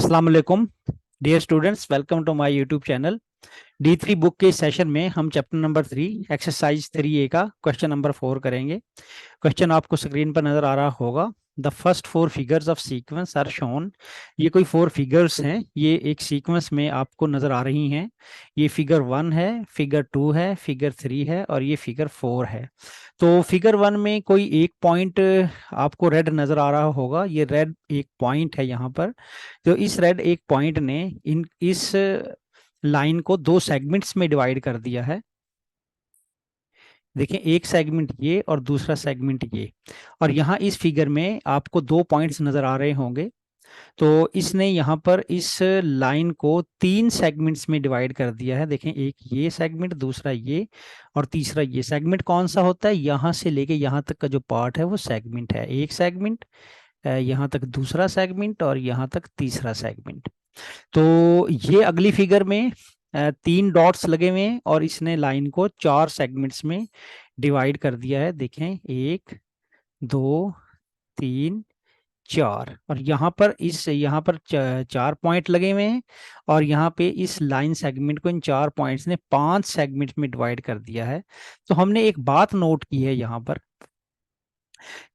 अस्सलाम वालेकुम dear students, welcome to my YouTube channel. D3 book के सेशन में हम चैप्टर नंबर 3 एक्सरसाइज 3A का क्वेश्चन नंबर 4 करेंगे। क्वेश्चन आपको स्क्रीन पर नजर आ रहा होगा। The first four figures of sequence are shown. ये कोई फोर फिगर्स हैं, ये एक सीक्वेंस में आपको नजर आ रही हैं। ये फिगर 1 है, फिगर 2 है, फिगर 3 है और ये फिगर 4 है। तो फिगर 1 में कोई एक पॉइंट आपको रेड नजर आ रहा होगा। ये रेड एक पॉइंट है यहाँ पर। तो इस रेड एक पॉइंट ने इस लाइन को दो सेगमेंट्स में डिवाइड कर दिया है। देखें, एक सेगमेंट ये और दूसरा सेगमेंट ये। और यहाँ इस फिगर में आपको दो पॉइंट्स नजर आ रहे होंगे। तो इसने यहाँ पर इस लाइन को तीन सेगमेंट्स में डिवाइड कर दिया है। देखें, एक ये सेगमेंट, दूसरा ये और तीसरा ये। सेगमेंट कौन सा होता है? यहाँ से लेके यहाँ तक का जो पार्ट है वो सेगमेंट है। एक सेगमेंट, यहाँ तक दूसरा सेगमेंट और यहाँ तक तीसरा सेगमेंट। तो ये अगली फिगर में तीन डॉट्स लगे हुए हैं और इसने लाइन को चार सेगमेंट्स में डिवाइड कर दिया है। देखें, एक, दो, तीन, चार। और यहाँ पर चार पॉइंट लगे हुए हैं और यहाँ पे इस लाइन सेगमेंट को इन चार पॉइंट्स ने पांच सेगमेंट में डिवाइड कर दिया है। तो हमने एक बात नोट की है यहाँ पर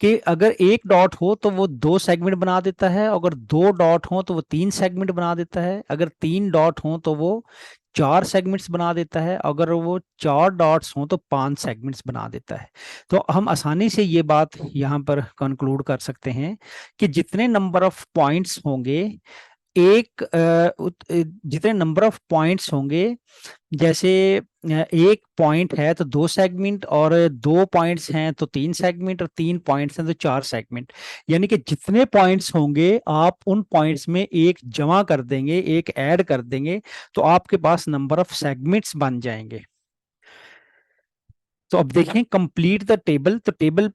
कि अगर एक डॉट हो तो वो दो सेगमेंट बना देता है, अगर दो डॉट हो तो वो तीन सेगमेंट बना देता है, अगर तीन डॉट हो तो वो चार सेगमेंट्स बना देता है, अगर वो चार डॉट्स हो तो पांच सेगमेंट्स बना देता है। तो हम आसानी से ये बात यहाँ पर कंक्लूड कर सकते हैं कि जितने नंबर ऑफ पॉइंट्स होंगे, जितने नंबर ऑफ पॉइंट्स होंगे, जैसे एक पॉइंट है तो दो सेगमेंट, और दो पॉइंट्स हैं तो तीन सेगमेंट, और तीन पॉइंट्स हैं तो चार सेगमेंट। यानी कि जितने पॉइंट्स होंगे आप उन पॉइंट्स में एक जमा कर देंगे, एक ऐड कर देंगे, तो आपके पास नंबर ऑफ सेगमेंट्स बन जाएंगे। तो अब देखें, कंप्लीट द टेबल। तो टेबल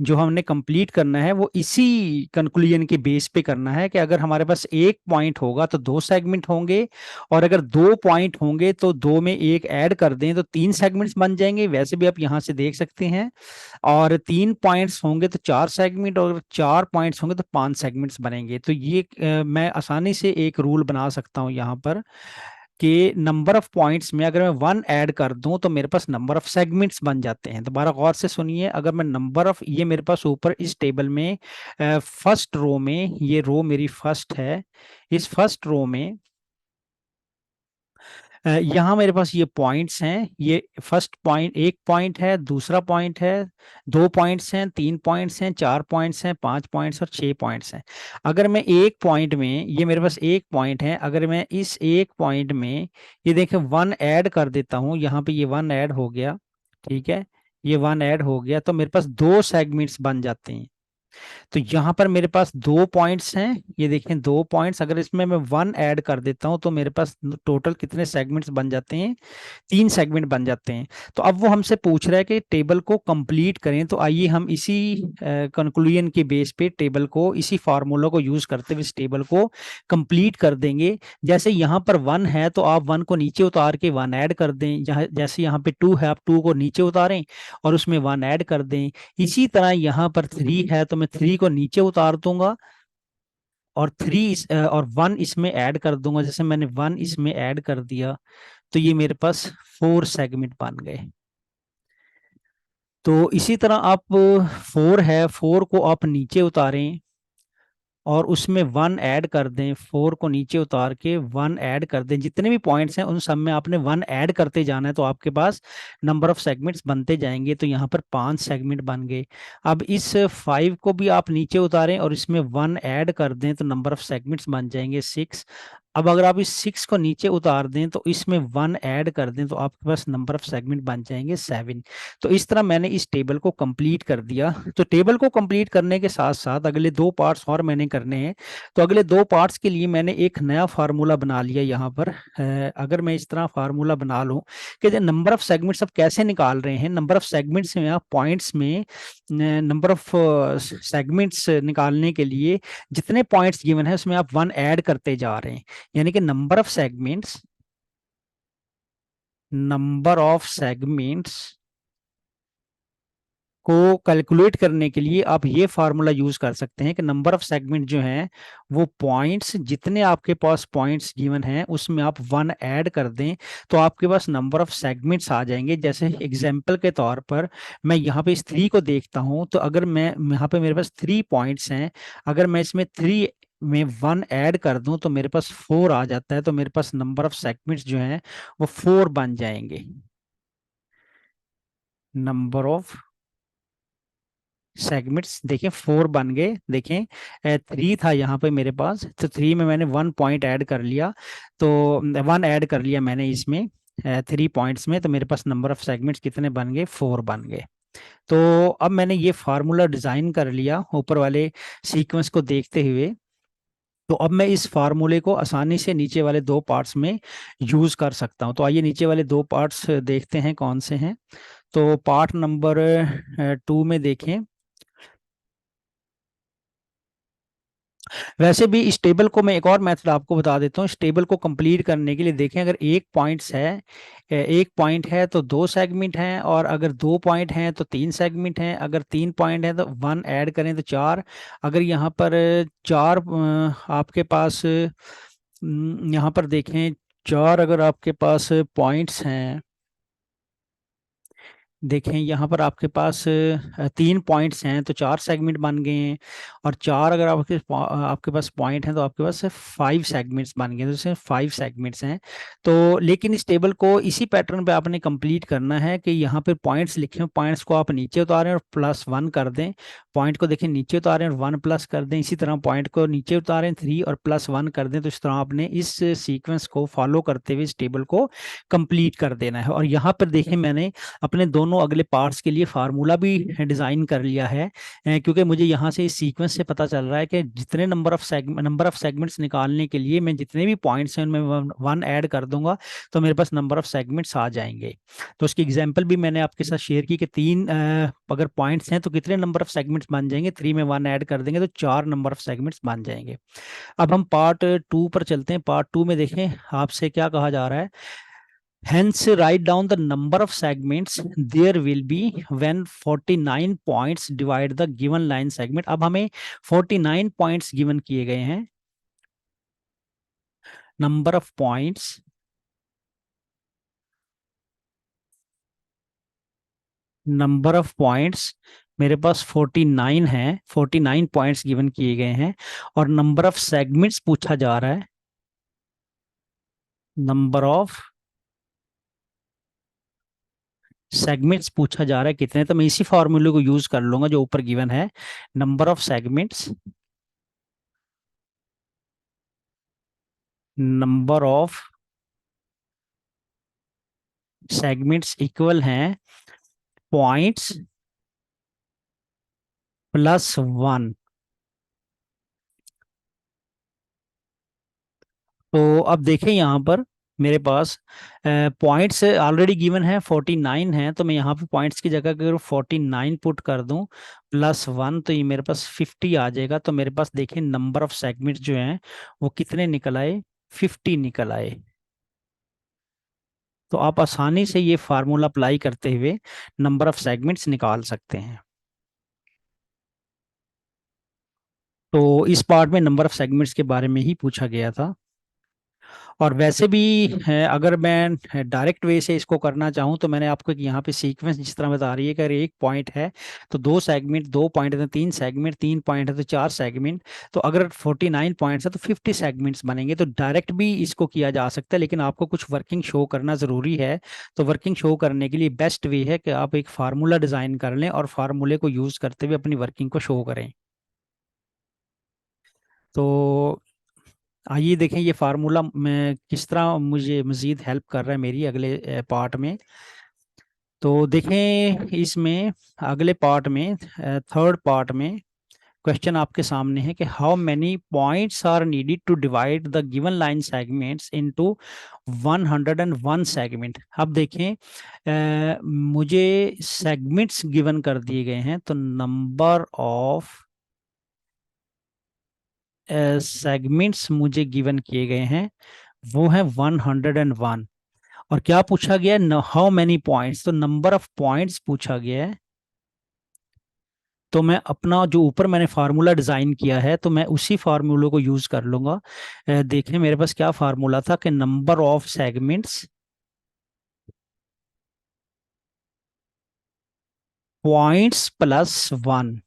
जो हमने कंप्लीट करना है वो इसी कंक्लूजन के बेस पे करना है कि अगर हमारे पास एक पॉइंट होगा तो दो सेगमेंट होंगे, और अगर दो पॉइंट होंगे तो दो में एक ऐड कर दें तो तीन सेगमेंट्स बन जाएंगे। वैसे भी आप यहां से देख सकते हैं। और तीन पॉइंट्स होंगे तो चार सेगमेंट, और चार पॉइंट्स होंगे तो पांच सेगमेंट्स बनेंगे। तो ये मैं आसानी से एक रूल बना सकता हूं यहाँ पर कि नंबर ऑफ पॉइंट्स में अगर मैं वन ऐड कर दूं तो मेरे पास नंबर ऑफ सेगमेंट्स बन जाते हैं। दोबारा गौर से सुनिए, अगर मैं नंबर ऑफ, ये मेरे पास ऊपर इस टेबल में फर्स्ट रो में, ये रो मेरी फर्स्ट है, इस फर्स्ट रो में यहाँ मेरे पास ये पॉइंट्स हैं। ये फर्स्ट पॉइंट, एक पॉइंट है, दूसरा पॉइंट है, दो पॉइंट्स हैं, तीन पॉइंट्स हैं, चार पॉइंट्स हैं, पांच पॉइंट्स और छह पॉइंट्स हैं। अगर मैं एक पॉइंट में, ये मेरे पास एक पॉइंट है, अगर मैं इस एक पॉइंट में ये देखें वन ऐड कर देता हूँ, यहाँ पे ये वन ऐड हो गया, ठीक है, ये वन ऐड हो गया, तो मेरे पास दो सेगमेंट्स बन जाते हैं। तो यहाँ पर मेरे पास दो पॉइंट्स हैं, ये देखें दो पॉइंट्स, अगर इसमें मैं वन ऐड कर देता हूँ तो मेरे पास टोटल कितने सेगमेंट्स बन जाते हैं? तीन सेगमेंट बन जाते हैं। तो अब वो हमसे पूछ रहा है कि टेबल को कंप्लीट करें। तो आइए हम इसी कंक्लूजन के बेस पे टेबल को, इसी फार्मूला को यूज करते हुए इस टेबल को कंप्लीट कर देंगे। जैसे यहाँ पर वन है तो आप वन को नीचे उतार के वन ऐड कर दें, जैसे यहाँ पे टू है आप टू को नीचे उतारें और उसमें वन ऐड कर दें। इसी तरह यहाँ पर थ्री है तो मैं थ्री को नीचे उतार दूंगा और और वन इसमें ऐड कर दूंगा। जैसे मैंने वन इसमें ऐड कर दिया तो ये मेरे पास फोर सेगमेंट बन गए। तो इसी तरह आप, फोर है, फोर को आप नीचे उतारें और उसमें वन ऐड कर दें, फोर को नीचे उतार के वन ऐड कर दें, जितने भी पॉइंट्स हैं उन सब में आपने वन ऐड करते जाना है, तो आपके पास नंबर ऑफ सेगमेंट्स बनते जाएंगे। तो यहाँ पर पांच सेगमेंट बन गए। अब इस फाइव को भी आप नीचे उतारें और इसमें वन ऐड कर दें तो नंबर ऑफ सेगमेंट्स बन जाएंगे सिक्स। अब अगर आप इस सिक्स को नीचे उतार दें तो इसमें वन ऐड कर दें तो आपके पास नंबर ऑफ सेगमेंट बन जाएंगे सेवन। तो इस तरह मैंने इस टेबल को कंप्लीट कर दिया। तो टेबल को कंप्लीट करने के साथ साथ अगले दो पार्ट्स और मैंने करने हैं। तो अगले दो पार्ट्स के लिए मैंने एक नया फार्मूला बना लिया यहाँ पर। अगर मैं इस तरह फार्मूला बना लूँ कि नंबर ऑफ सेगमेंट्स अब कैसे निकाल रहे हैं, नंबर ऑफ सेगमेंट्स में आप पॉइंट्स में नंबर ऑफ सेगमेंट्स निकालने के लिए जितने पॉइंट्स गिवन है उसमें आप वन ऐड करते जा रहे हैं। यानी कि नंबर ऑफ सेगमेंट्स को कैलकुलेट करने के लिए आप ये फार्मूला यूज कर सकते हैं कि नंबर ऑफ सेगमेंट जो हैं वो पॉइंट्स, जितने आपके पास पॉइंट्स गिवन हैं उसमें आप वन ऐड कर दें, तो आपके पास नंबर ऑफ सेगमेंट्स आ जाएंगे। जैसे एग्जांपल के तौर पर मैं यहाँ पे इस थ्री को देखता हूँ, तो अगर मैं यहाँ पे मेरे पास थ्री पॉइंट्स हैं, अगर मैं इसमें थ्री में वन ऐड कर दूं तो मेरे पास फोर आ जाता है, तो मेरे पास नंबर ऑफ सेगमेंट्स जो हैं वो फोर बन जाएंगे। नंबर ऑफ सेगमेंट्स देखें फोर बन गए। देखें थ्री था यहाँ पे मेरे पास, तो थ्री में मैंने वन पॉइंट ऐड कर लिया, तो वन ऐड कर लिया मैंने इसमें थ्री पॉइंट्स में, तो मेरे पास नंबर ऑफ सेगमेंट्स कितने बन गए, फोर बन गए। तो अब मैंने ये फार्मूला डिजाइन कर लिया ऊपर वाले सीक्वेंस को देखते हुए, तो अब मैं इस फार्मूले को आसानी से नीचे वाले दो पार्ट्स में यूज कर सकता हूँ। तो आइए नीचे वाले दो पार्ट्स देखते हैं कौन से हैं। तो पार्ट नंबर टू में देखें, वैसे भी इस टेबल को मैं एक और मेथड आपको बता देता हूँ। इस टेबल को कंप्लीट करने के लिए देखें, अगर एक पॉइंट्स है, एक पॉइंट है तो दो सेगमेंट हैं, और अगर दो पॉइंट हैं तो तीन सेगमेंट हैं, अगर तीन पॉइंट हैं तो वन ऐड करें तो चार। अगर यहाँ पर चार आपके पास यहाँ पर देखें, चार अगर आपके पास पॉइंट्स हैं, देखें यहाँ पर आपके पास तीन पॉइंट्स हैं तो चार सेगमेंट बन गए हैं, और चार अगर आपके पास पॉइंट हैं तो आपके पास फाइव सेगमेंट्स बन गए हैं, तो इसमें फाइव सेगमेंट्स हैं। तो लेकिन इस टेबल को इसी पैटर्न पे आपने कंप्लीट करना है कि यहाँ पे पॉइंट्स लिखे हैं, पॉइंट्स को आप नीचे उतारें और प्लस वन कर दें। पॉइंट को देखें नीचे उतारें और वन प्लस कर दें, इसी तरह पॉइंट को नीचे उतारें थ्री और प्लस वन कर दें। तो इस तरह आपने इस सीक्वेंस को फॉलो करते हुए इस टेबल को कंप्लीट कर देना है। और यहाँ पर देखें मैंने अपने दोनों अगले पार्ट्स के लिए फार्मूला भी डिजाइन कर लिया है, क्योंकि मुझे यहाँ से इस सीक्वेंस से पता चल रहा है कि जितने नंबर ऑफ सेगमेंट्स निकालने के लिए मैं जितने भी पॉइंट्स हैं उनमें वन ऐड कर दूंगा, तो मेरे पास नंबर ऑफ सेगमेंट्स आ जाएंगे। तो उसकी एग्जांपल भी मैंने आपके साथ शेयर की कि तीन अगर पॉइंट्स हैं तो कितने नंबर ऑफ सेगमेंट्स बन जाएंगे, थ्री में वन ऐड कर देंगे तो चार नंबर ऑफ सेगमेंट्स बन जाएंगे। अब हम पार्ट टू पर चलते हैं। पार्ट टू में देखें आपसे क्या कहा जा रहा है। Hence, write down the number of segments there will be when 49 points divide the given line segment. अब हमें 49 points given किए गए हैं। Number of points, number of points मेरे पास 49 है, 49 पॉइंट्स गिवन किए गए हैं, और नंबर ऑफ सेगमेंट्स पूछा जा रहा है। नंबर ऑफ सेगमेंट्स पूछा जा रहा है कितने, तो मैं इसी फॉर्मूले को यूज कर लूंगा जो ऊपर गिवन है। Number of segments, number of segments equal हैं पॉइंट्स प्लस वन। तो अब देखें यहाँ पर मेरे पास पॉइंट्स ऑलरेडी गिवन है 49 है, तो मैं यहाँ पे पॉइंट्स की जगह अगर 49 पुट कर दूं प्लस वन, तो ये मेरे पास 50 आ जाएगा। तो मेरे पास देखें नंबर ऑफ सेगमेंट्स जो हैं वो कितने निकल आए, 50 निकल आए। तो आप आसानी से ये फार्मूला अप्लाई करते हुए नंबर ऑफ सेगमेंट्स निकाल सकते हैं। तो इस पार्ट में नंबर ऑफ सेगमेंट्स के बारे में ही पूछा गया था। और वैसे भी अगर मैं डायरेक्ट वे से इसको करना चाहूँ तो मैंने आपको यहाँ पे सीक्वेंस जिस तरह बता रही है कि अगर एक पॉइंट है तो दो सेगमेंट, दो पॉइंट है तो तीन सेगमेंट, तीन पॉइंट है तो चार सेगमेंट, तो अगर 49 पॉइंट्स है तो 50 सेगमेंट्स बनेंगे। तो डायरेक्ट भी इसको किया जा सकता है, लेकिन आपको कुछ वर्किंग शो करना ज़रूरी है। तो वर्किंग शो करने के लिए बेस्ट वे है कि आप एक फार्मूला डिज़ाइन कर लें और फार्मूले को यूज़ करते हुए अपनी वर्किंग को शो करें। तो आइए देखें ये फार्मूला में किस तरह मुझे मज़ीद हेल्प कर रहा है मेरी अगले पार्ट में। तो देखें इसमें अगले पार्ट में, थर्ड पार्ट में क्वेश्चन आपके सामने है कि how many points are needed to divide the given line segments into 101 segment. अब देखें मुझे सेगमेंट्स गिवन कर दिए गए हैं, तो नंबर ऑफ सेगमेंट्स मुझे गिवन किए गए हैं वो है 101। और क्या पूछा गया है, हाउ मेनी पॉइंट्स, तो नंबर ऑफ पॉइंट्स पूछा गया है। तो मैं अपना जो ऊपर मैंने फार्मूला डिज़ाइन किया है तो मैं उसी फार्मूले को यूज़ कर लूँगा। देखें मेरे पास क्या फार्मूला था कि number of segments points plus one.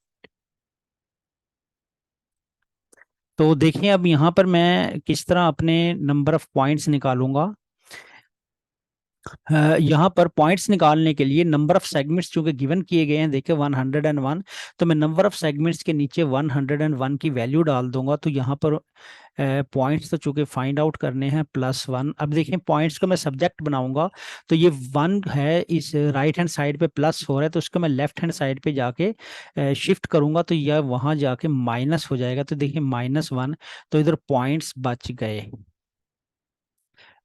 तो देखिए अब यहाँ पर मैं किस तरह अपने नंबर ऑफ पॉइंट्स निकालूंगा। यहाँ पर पॉइंट्स निकालने के लिए नंबर ऑफ सेगमेंट्स चूंकि गिवन किए गए हैं, देखिए 101, तो मैं नंबर ऑफ सेगमेंट्स के नीचे 101 की वैल्यू डाल दूंगा। तो यहाँ पर पॉइंट्स तो चूंकि फाइंड आउट करने हैं +1। अब देखें पॉइंट्स को मैं सब्जेक्ट बनाऊंगा, तो ये 1 है, इस राइट हैंड साइड पे +4 है, तो उसको मैं लेफ्ट हैंड साइड पे जाके शिफ्ट करूंगा तो यह वहां जाके माइनस हो जाएगा। तो देखिए -1, तो इधर पॉइंट्स बच गए।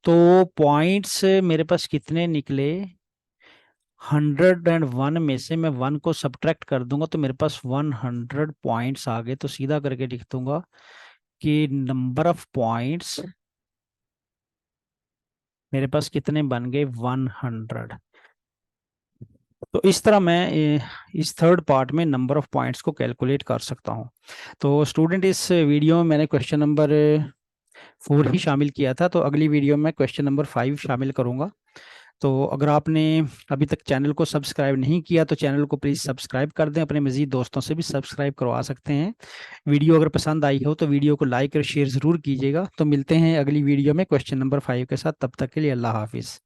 तो पॉइंट्स मेरे पास कितने निकले, 101 में से मैं 1 को सब्ट्रैक्ट कर दूंगा तो मेरे पास 100 पॉइंट्स आ गए। तो सीधा करके लिख दूंगा कि नंबर ऑफ पॉइंट्स मेरे पास कितने बन गए, 100। तो इस तरह मैं इस थर्ड पार्ट में नंबर ऑफ पॉइंट्स को कैलकुलेट कर सकता हूँ। तो स्टूडेंट इस वीडियो में मैंने क्वेश्चन नंबर 4 ही शामिल किया था, तो अगली वीडियो में क्वेश्चन नंबर 5 शामिल करूँगा। तो अगर आपने अभी तक चैनल को सब्सक्राइब नहीं किया तो चैनल को प्लीज़ सब्सक्राइब कर दें, अपने मज़ीद दोस्तों से भी सब्सक्राइब करवा सकते हैं। वीडियो अगर पसंद आई हो तो वीडियो को लाइक और शेयर ज़रूर कीजिएगा। तो मिलते हैं अगली वीडियो में क्वेश्चन नंबर 5 के साथ, तब तक के लिए अल्लाह हाफिज़।